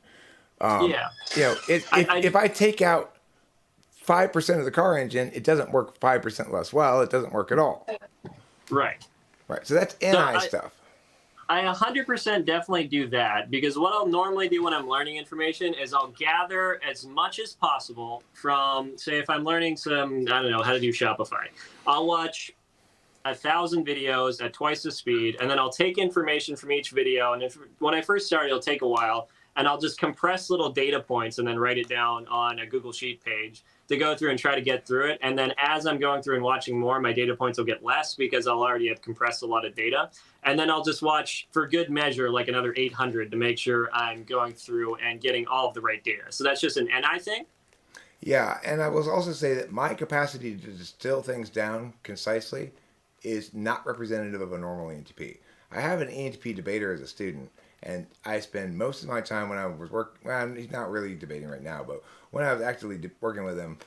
If I take out 5% of the car engine, it doesn't work 5% less well. It doesn't work at all. Right. So that's NI stuff. I 100% definitely do that because what I'll normally do when I'm learning information is I'll gather as much as possible from, say, if I'm learning how to do Shopify, I'll watch 1,000 videos at twice the speed, and then I'll take information from each video. And when I first start, it'll take a while, and I'll just compress little data points and then write it down on a Google Sheet page to go through and try to get through it. And then as I'm going through and watching more, my data points will get less because I'll already have compressed a lot of data. And then I'll just watch, for good measure, like another 800 to make sure I'm going through and getting all of the right data. So that's just an NI thing? Yeah, and I will also say that my capacity to distill things down concisely is not representative of a normal ENTP. I have an ENTP debater as a student, and I spend most of my time when I was working. Well, he's not really debating right now, but when I was actively working with him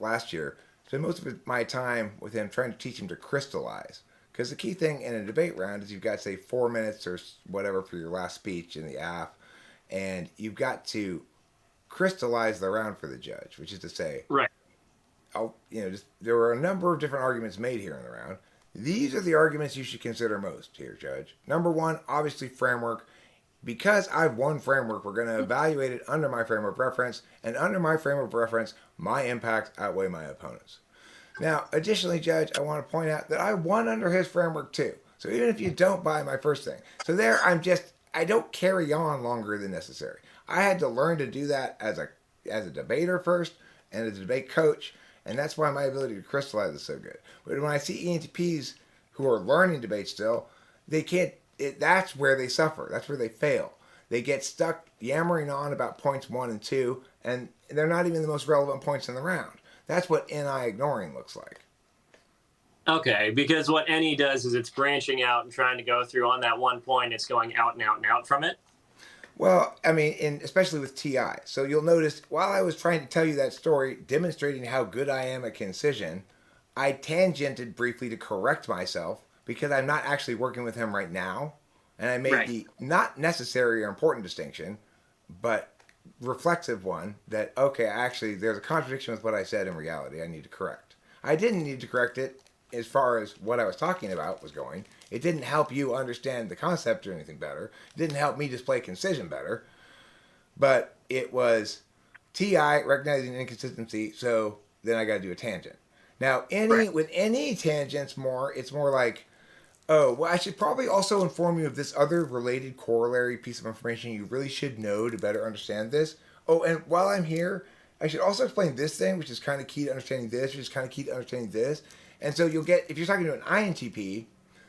last year, spend most of my time with him trying to teach him to crystallize. Because the key thing in a debate round is you've got, say, 4 minutes or whatever for your last speech in the app, and you've got to crystallize the round for the judge, which is to say, Right. There were a number of different arguments made here in the round. These are the arguments you should consider most here, Judge. Number one, obviously framework. Because I've one framework, we're going to evaluate it under my frame of reference, and under my frame of reference, my impacts outweigh my opponents. Now, additionally, Judge, I want to point out that I won under his framework too. So even if you don't buy my first thing, so there I don't carry on longer than necessary. I had to learn to do that as a debater first and as a debate coach, and that's why my ability to crystallize is so good. But when I see ENTPs who are learning debate still, they can't. That's where they suffer. That's where they fail. They get stuck yammering on about points 1 and 2, and they're not even the most relevant points in the round. That's what NI ignoring looks like. Okay, because what NE does is it's branching out and trying to go through on that one point. It's going out and out and out from it. Well, I mean, especially with TI. So you'll notice while I was trying to tell you that story, demonstrating how good I am at concision, I tangented briefly to correct myself because I'm not actually working with him right now. And I made the not necessary or important distinction, but reflexive one that, okay, actually, there's a contradiction with what I said in reality I need to correct. I didn't need to correct it as far as what I was talking about was going. It didn't help you understand the concept or anything better. It didn't help me display concision better. But it was TI recognizing inconsistency, so then I got to do a tangent. Now, with any tangents it's more like, oh, well, I should probably also inform you of this other related corollary piece of information you really should know to better understand this. Oh, and while I'm here, I should also explain this thing, which is kind of key to understanding this, which is kind of key to understanding this. And so you'll get, if you're talking to an INTP,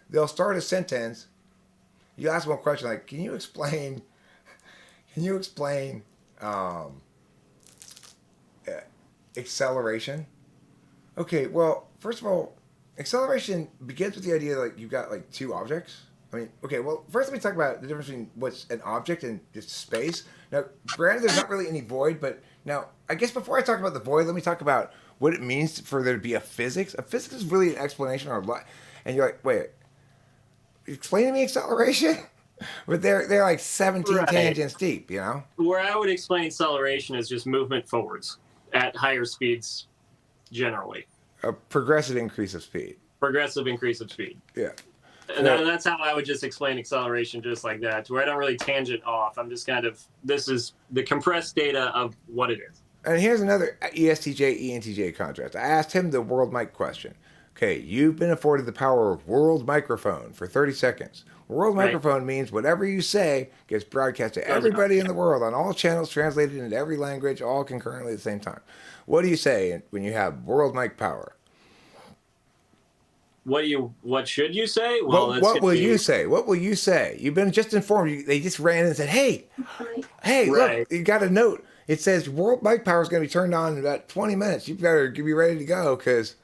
they'll start a sentence. You ask one question like, can you explain acceleration? Okay, well, first of all, acceleration begins with the idea that like you've got like two objects. I mean, okay, well, first let me talk about the difference between what's an object and just space. Now, granted, there's not really any void, but now, I guess before I talk about the void, let me talk about what it means for there to be a physics. A physics is really an explanation or what, and you're like, wait, explain to me acceleration? But they're like 17 tangents deep, you know? Where I would explain acceleration is just movement forwards at higher speeds generally. A progressive increase of speed. Progressive increase of speed. Yeah. And that's how I would just explain acceleration, just like that, to where I don't really tangent off. I'm just kind of, this is the compressed data of what it is. And here's another ESTJ, ENTJ contrast. I asked him the world mic question. Okay, you've been afforded the power of world microphone for 30 seconds. World microphone means whatever you say gets broadcast to everybody in the world on all channels, translated into every language, all concurrently at the same time. What do you say when you have world mic power? What should you say? Well, what will you say? What will you say? You've been just informed. They just ran in and said, hey, look, you got a note. It says world mic power is going to be turned on in about 20 minutes. You better be ready to go because...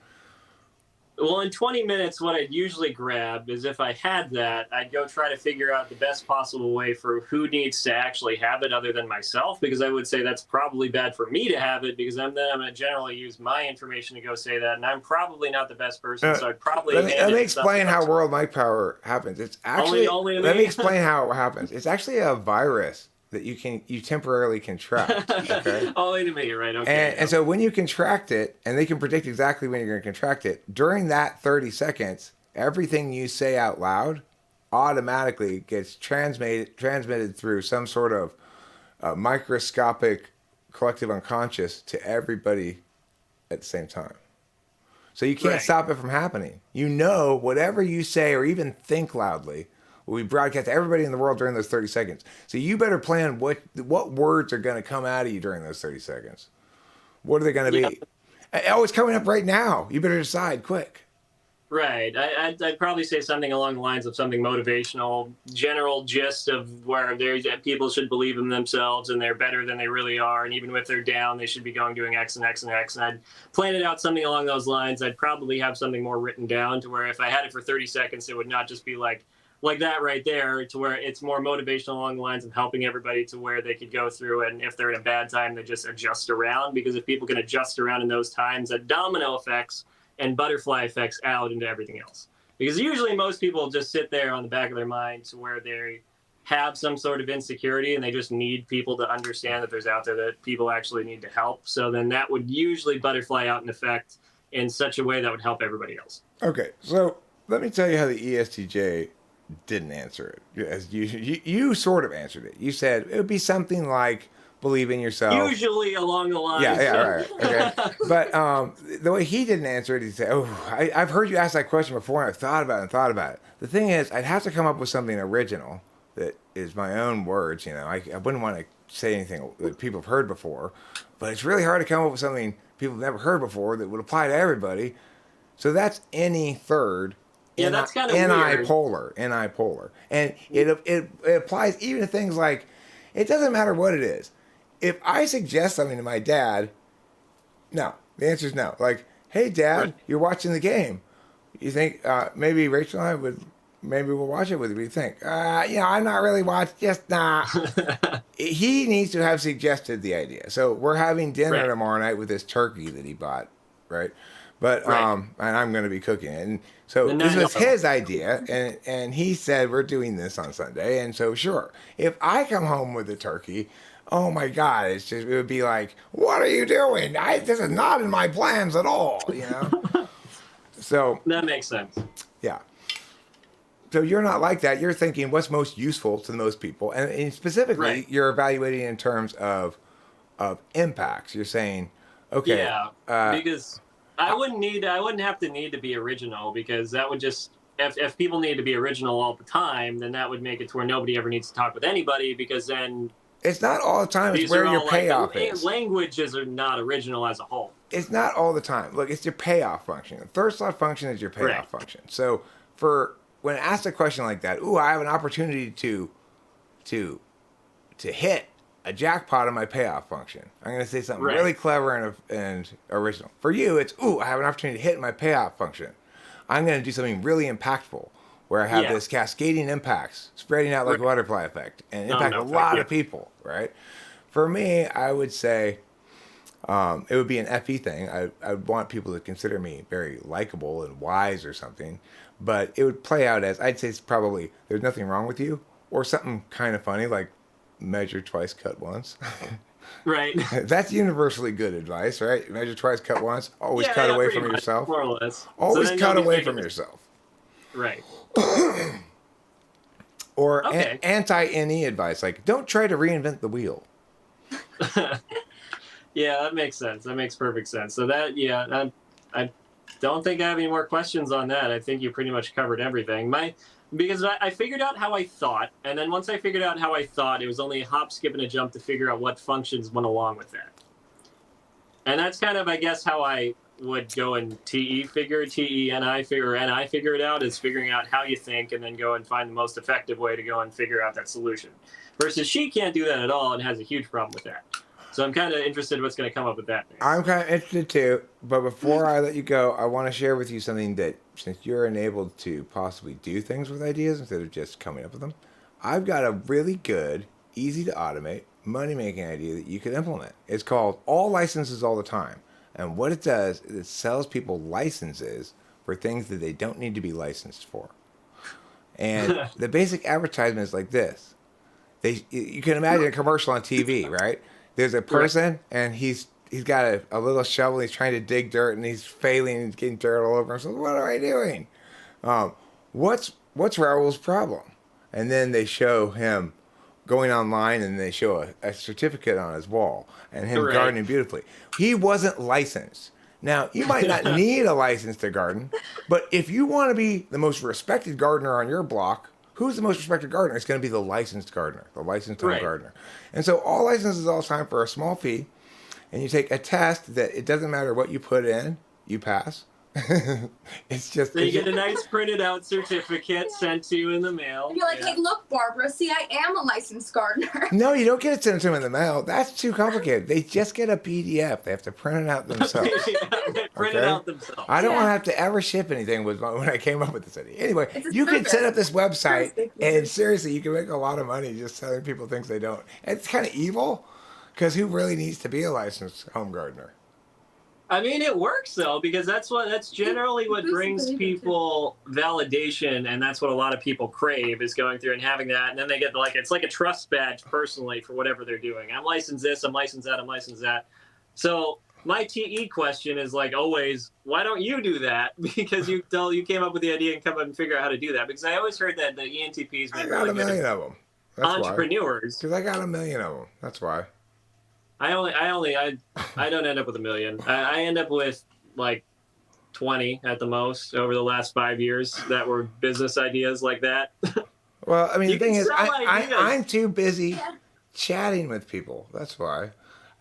Well, in 20 minutes, what I'd usually grab is if I had that, I'd go try to figure out the best possible way for who needs to actually have it other than myself, because I would say that's probably bad for me to have it, because I'm going to generally use my information to go say that, and I'm probably not the best person, so I'd probably... Let me explain how world mic power happens. It's actually... Let me explain how it happens. It's actually a virus that you temporarily contract. Okay? Only to me, right? Okay. And so when you contract it, and they can predict exactly when you're going to contract it, during that 30 seconds, everything you say out loud automatically gets transmitted through some sort of microscopic collective unconscious to everybody at the same time. So you can't stop it from happening. You know, whatever you say or even think loudly will be broadcast to everybody in the world during those 30 seconds. So you better plan what words are going to come out of you during those 30 seconds. What are they going to be? Oh, it's coming up right now. You better decide quick. Right. I'd probably say something along the lines of something motivational, general gist of where there's people should believe in themselves and they're better than they really are. And even if they're down, they should be going doing X and X and X. And I'd plan it out something along those lines. I'd probably have something more written down to where if I had it for 30 seconds, it would not just be like that right there, to where it's more motivational along the lines of helping everybody to where they could go through. And if they're in a bad time, they just adjust around, because if people can adjust around in those times, that domino effects and butterfly effects out into everything else. Because usually most people just sit there on the back of their mind to where they have some sort of insecurity and they just need people to understand that there's out there that people actually need to help. So then that would usually butterfly out in effect in such a way that would help everybody else. Okay, so let me tell you how the ESTJ didn't answer it. As you sort of answered it. You said it would be something like believe in yourself. Usually along the lines. Yeah, right. Okay. But the way he didn't answer it, he said, I've heard you ask that question before, and I've thought about it. The thing is, I'd have to come up with something original that is my own words. I wouldn't want to say anything that people have heard before, but it's really hard to come up with something people have never heard before that would apply to everybody. So that's any third. Yeah, that's kind of weird. Ni-polar. And it applies even to things like, it doesn't matter what it is. If I suggest something to my dad, no. The answer is no. Like, hey, Dad, right. You're watching the game. You think maybe Rachel and I maybe we'll watch it with you. What do you think? I'm not really watching. Just nah. He needs to have suggested the idea. So we're having dinner tomorrow night with this turkey that he bought, right? But and I'm going to be cooking it. And so this was his idea, and he said we're doing this on Sunday. And so sure, if I come home with a turkey, oh my God, it would be like, what are you doing? This is not in my plans at all, So that makes sense. Yeah. So you're not like that. You're thinking what's most useful to most people, and specifically, you're evaluating in terms of impacts. You're saying, okay, because I wouldn't have to need to be original, because that would just, if people need to be original all the time, then that would make it to where nobody ever needs to talk with anybody, because then it's not all the time. It's where your payoff is. Languages are not original as a whole. It's not all the time. Look, it's your payoff function. The third slot function is your payoff function. So when asked a question like that, I have an opportunity to hit a jackpot on my payoff function. I'm going to say something really clever and original. For you, it's, I have an opportunity to hit my payoff function. I'm going to do something really impactful, where I have this cascading impacts spreading out like a butterfly effect and impact a lot of people, right? For me, I would say it would be an FE thing. I want people to consider me very likable and wise or something, but it would play out as, I'd say it's probably, there's nothing wrong with you, or something kind of funny like measure twice, cut once. Right. That's universally good advice, right? Measure twice, cut once. Always cut away from yourself. More or less. Always cut away from yourself. Right. Or anti-NE advice, like don't try to reinvent the wheel. Yeah, that makes sense. That makes perfect sense. So that, I don't think I have any more questions on that. I think you pretty much covered everything. Because I figured out how I thought, and then once I figured out how I thought, it was only a hop, skip, and a jump to figure out what functions went along with that. And that's kind of, I guess, how I would go and TE figure it out, is figuring out how you think and then go and find the most effective way to go and figure out that solution. Versus she can't do that at all and has a huge problem with that. So I'm kind of interested in what's going to come up with that next. I'm kind of interested too, but before I let you go, I want to share with you something that, since you're enabled to possibly do things with ideas instead of just coming up with them, I've got a really good, easy to automate, money-making idea that you could implement. It's called All Licenses All the Time. And what it does is it sells people licenses for things that they don't need to be licensed for. And the basic advertisement is like this. You can imagine a commercial on TV, right? There's a person, and he's got a little shovel. He's trying to dig dirt, and he's failing and getting dirt all over him. So what am I doing? What's Raul's problem? And then they show him going online, and they show a certificate on his wall, and him gardening beautifully. He wasn't licensed. Now, you might not need a license to garden, but if you want to be the most respected gardener on your block, who's the most respected gardener? It's going to be the licensed gardener, the licensed home gardener. And so all licenses all the time for a small fee, and you take a test that it doesn't matter what you put in, you pass. It's just. So you get a nice printed out certificate sent to you in the mail. You're like, hey, look, Barbara, see, I am a licensed gardener. No, you don't get it sent to them in the mail. That's too complicated. They just get a PDF. They have to print it out themselves. They print it out themselves. I don't want to have to ever ship anything when I came up with this idea. Anyway, you can set up this website, and seriously, you can make a lot of money just telling people things they don't. And it's kind of evil, because who really needs to be a licensed home gardener? I mean, it works though, because that's generally what brings people validation, and that's what a lot of people crave, is going through and having that, and then they get it's like a trust badge personally for whatever they're doing. I'm licensed this, I'm licensed that, I'm licensed that. So my TE question is like always, why don't you do that? Because you came up with the idea and come up and figure out how to do that. Because I always heard that the ENTPs make really good of them. Entrepreneurs. Because I got a million of them. That's why. I don't end up with a million. I end up with like 20 at the most over the last 5 years that were business ideas like that. Well, I mean, the thing is, ideas. I'm too busy chatting with people. That's why.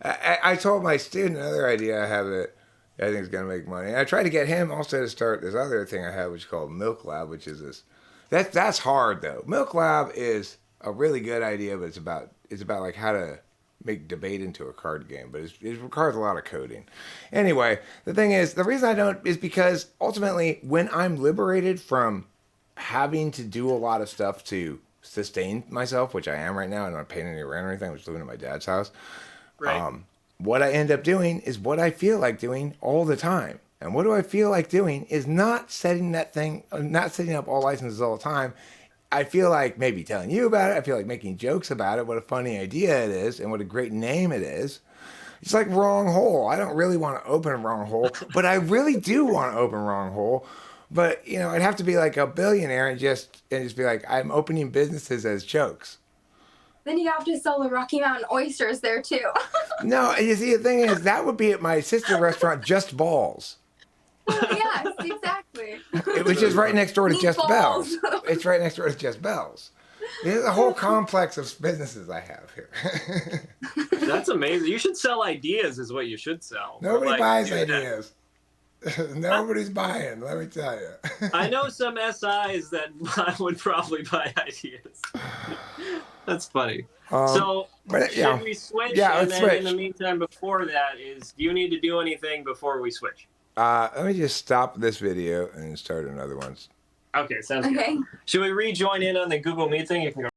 I told my student another idea I have that I think is going to make money. And I tried to get him also to start this other thing I have, which is called Milk Lab, which is this. That's hard though. Milk Lab is a really good idea, but it's about like how to make debate into a card game, but it requires a lot of coding. Anyway, the thing is, the reason I don't is because ultimately when I'm liberated from having to do a lot of stuff to sustain myself, which I am right now, I'm not paying any rent or anything, I'm just living at my dad's house. Right. What I end up doing is what I feel like doing all the time. And what do I feel like doing is not setting up all licenses all the time. I feel like maybe telling you about it. I feel like making jokes about it, what a funny idea it is, and what a great name it is. It's like Wrong Hole. I don't really want to open Wrong Hole, but I really do want to open Wrong Hole. But, I'd have to be like a billionaire and just be like, I'm opening businesses as jokes. Then you have to sell the Rocky Mountain oysters there, too. No, you see, the thing is, that would be at my sister restaurant, Just Balls. Yes, exactly. Which is right next door to Just Balls. Bells. It's right next door to Just Bells. There's a whole complex of businesses I have here. That's amazing. You should sell ideas is what you should sell. Nobody buys ideas. Nobody's buying, let me tell you. I know some SIs that would probably buy ideas. That's funny. Should we switch? Yeah, and let's then switch. In the meantime, before that do you need to do anything before we switch? Let me just stop this video and start another one. Okay, sounds good. Should we rejoin in on the Google Meet thing? You can go.